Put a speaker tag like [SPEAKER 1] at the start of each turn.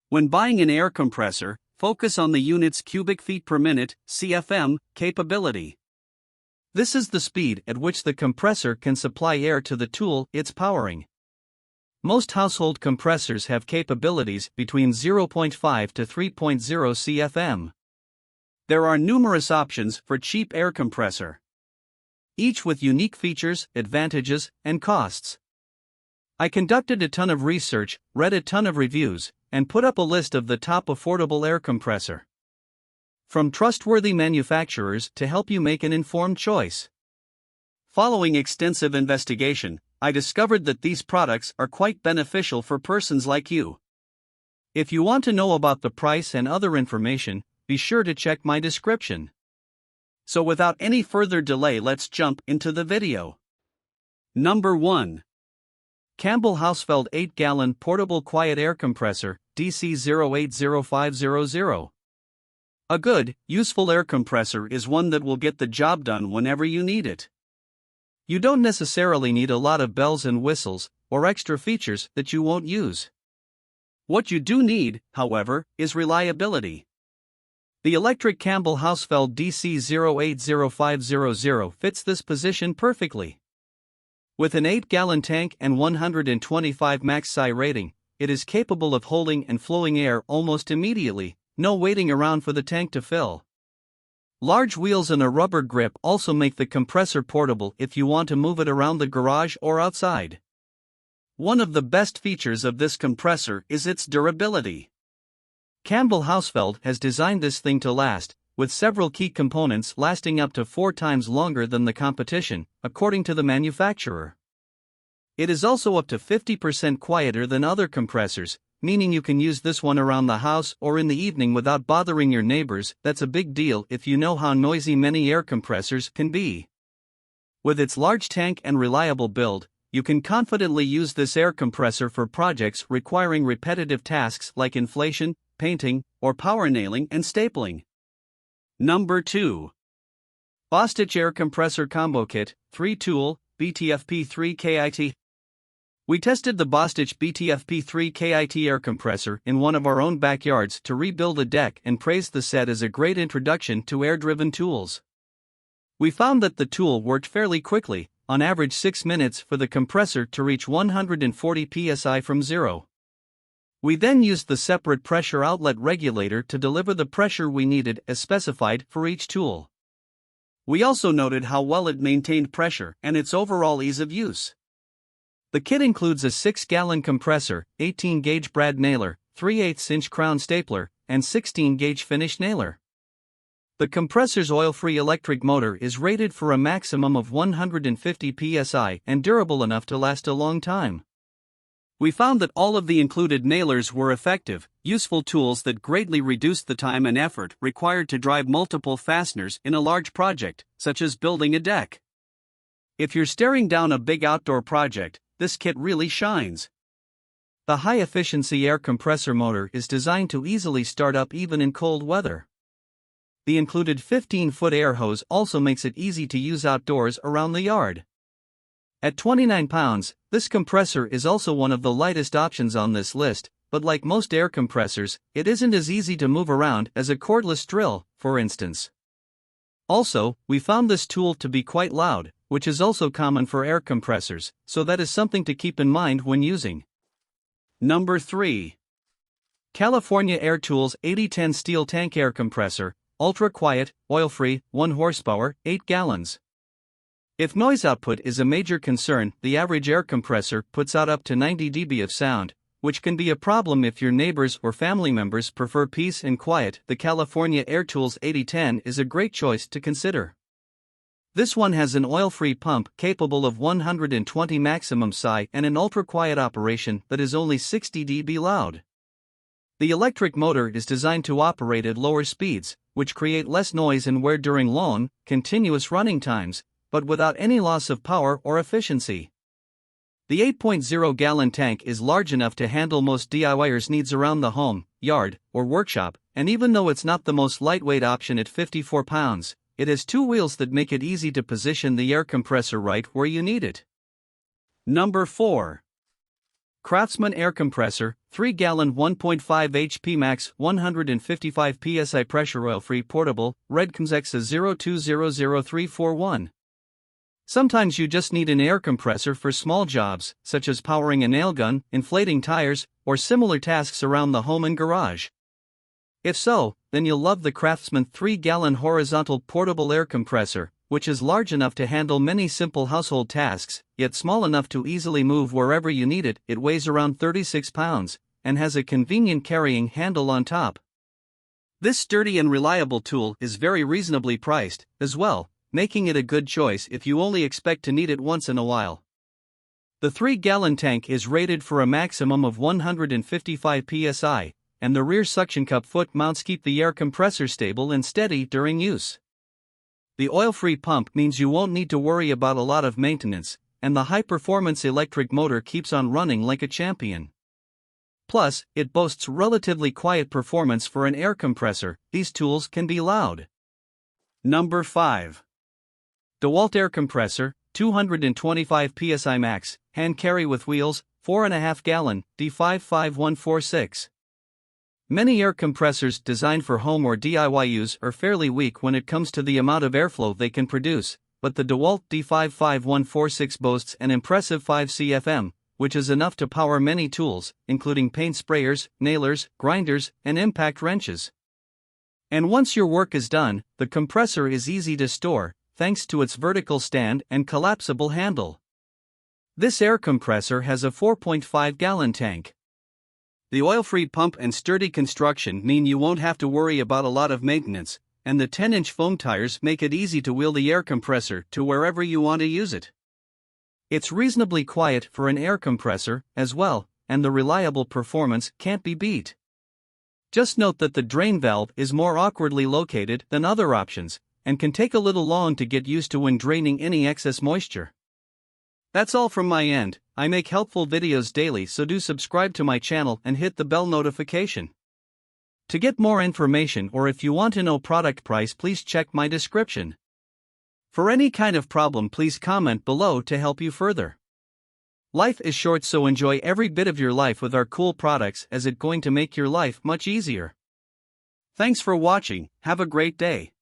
[SPEAKER 1] When buying an air compressor, focus on the unit's cubic feet per minute (CFM) capability. This is the speed at which the compressor can supply air to the tool it's powering. Most household compressors have capabilities between 0.5 to 3.0 CFM. There are numerous options for cheap air compressor, each with unique features, advantages, and costs. I conducted a ton of research, read a ton of reviews, and put up a list of the top affordable air compressor from trustworthy manufacturers to help you make an informed choice. Following extensive investigation, I discovered that these products are quite beneficial for persons like you. If you want to know about the price and other information, be sure to check my description. So without any further delay, let's jump into the video. Number 1. Campbell Hausfeld 8-gallon portable quiet air compressor, DC080500. A good, useful air compressor is one that will get the job done whenever you need it. You don't necessarily need a lot of bells and whistles, or extra features that you won't use. What you do need, however, is reliability. The electric Campbell Hausfeld DC080500 fits this position perfectly. With an 8-gallon tank and 125 max PSI rating, it is capable of holding and flowing air almost immediately, no waiting around for the tank to fill. Large wheels and a rubber grip also make the compressor portable if you want to move it around the garage or outside. One of the best features of this compressor is its durability. Campbell Hausfeld has designed this thing to last, with several key components lasting up to 4 times longer than the competition, according to the manufacturer. It is also up to 50% quieter than other compressors, meaning you can use this one around the house or in the evening without bothering your neighbors. That's a big deal if you know how noisy many air compressors can be. With its large tank and reliable build, you can confidently use this air compressor for projects requiring repetitive tasks like inflation, painting, or power nailing and stapling. Number 2. BOSTITCH Air Compressor Combo Kit, 3-tool, BTFP3 KIT. We tested the BOSTITCH BTFP3 KIT air compressor in one of our own backyards to rebuild a deck and praised the set as a great introduction to air-driven tools. We found that the tool worked fairly quickly, on average 6 minutes for the compressor to reach 140 psi from zero. We then used the separate pressure outlet regulator to deliver the pressure we needed as specified for each tool. We also noted how well it maintained pressure and its overall ease of use. The kit includes a 6-gallon compressor, 18-gauge brad nailer, 3/8-inch crown stapler, and 16-gauge finish nailer. The compressor's oil-free electric motor is rated for a maximum of 150 psi and durable enough to last a long time. We found that all of the included nailers were effective, useful tools that greatly reduced the time and effort required to drive multiple fasteners in a large project, such as building a deck. If you're staring down a big outdoor project, this kit really shines. The high-efficiency air compressor motor is designed to easily start up even in cold weather. The included 15-foot air hose also makes it easy to use outdoors around the yard. At 29 pounds, this compressor is also one of the lightest options on this list, but like most air compressors, it isn't as easy to move around as a cordless drill, for instance. Also, we found this tool to be quite loud, which is also common for air compressors, so that is something to keep in mind when using. Number 3. California Air Tools 8010 Steel Tank Air Compressor, Ultra Quiet, Oil-Free, 1 horsepower, 8 gallons. If noise output is a major concern, the average air compressor puts out up to 90 dB of sound, which can be a problem if your neighbors or family members prefer peace and quiet. The California Air Tools 8010 is a great choice to consider. This one has an oil-free pump capable of 120 maximum PSI and an ultra-quiet operation that is only 60 dB loud. The electric motor is designed to operate at lower speeds, which create less noise and wear during long, continuous running times, but without any loss of power or efficiency. The 8.0-gallon tank is large enough to handle most DIYers' needs around the home, yard, or workshop, and even though it's not the most lightweight option at 54 pounds, it has 2 wheels that make it easy to position the air compressor right where you need it. Number 4. Craftsman Air Compressor, 3-gallon 1.5 HP max 155 psi pressure oil-free portable, red CMSEXA 02000341. Sometimes you just need an air compressor for small jobs, such as powering a nail gun, inflating tires, or similar tasks around the home and garage. If so, then you'll love the Craftsman 3-gallon horizontal portable air compressor, which is large enough to handle many simple household tasks, yet small enough to easily move wherever you need it. It weighs around 36 pounds, and has a convenient carrying handle on top. This sturdy and reliable tool is very reasonably priced, as well, making it a good choice if you only expect to need it once in a while. The 3-gallon tank is rated for a maximum of 155 psi, and the rear suction cup foot mounts keep the air compressor stable and steady during use. The oil-free pump means you won't need to worry about a lot of maintenance, and the high-performance electric motor keeps on running like a champion. Plus, it boasts relatively quiet performance for an air compressor. These tools can be loud. Number 5. DEWALT Air Compressor, 225 psi max, hand carry with wheels, 4.5 gallon, D55146. Many air compressors designed for home or DIY use are fairly weak when it comes to the amount of airflow they can produce, but the DEWALT D55146 boasts an impressive 5 CFM, which is enough to power many tools, including paint sprayers, nailers, grinders, and impact wrenches. And once your work is done, the compressor is easy to store, thanks to its vertical stand and collapsible handle. This air compressor has a 4.5-gallon tank. The oil-free pump and sturdy construction mean you won't have to worry about a lot of maintenance, and the 10-inch foam tires make it easy to wheel the air compressor to wherever you want to use it. It's reasonably quiet for an air compressor, as well, and the reliable performance can't be beat. Just note that the drain valve is more awkwardly located than other options, and can take a little long to get used to when draining any excess moisture. That's all from my end. I make helpful videos daily, so do subscribe to my channel and hit the bell notification. To get more information, or if you want to know product price, please check my description. For any kind of problem, please comment below to help you further. Life is short, so enjoy every bit of your life with our cool products, as it's going to make your life much easier. Thanks for watching. Have a great day.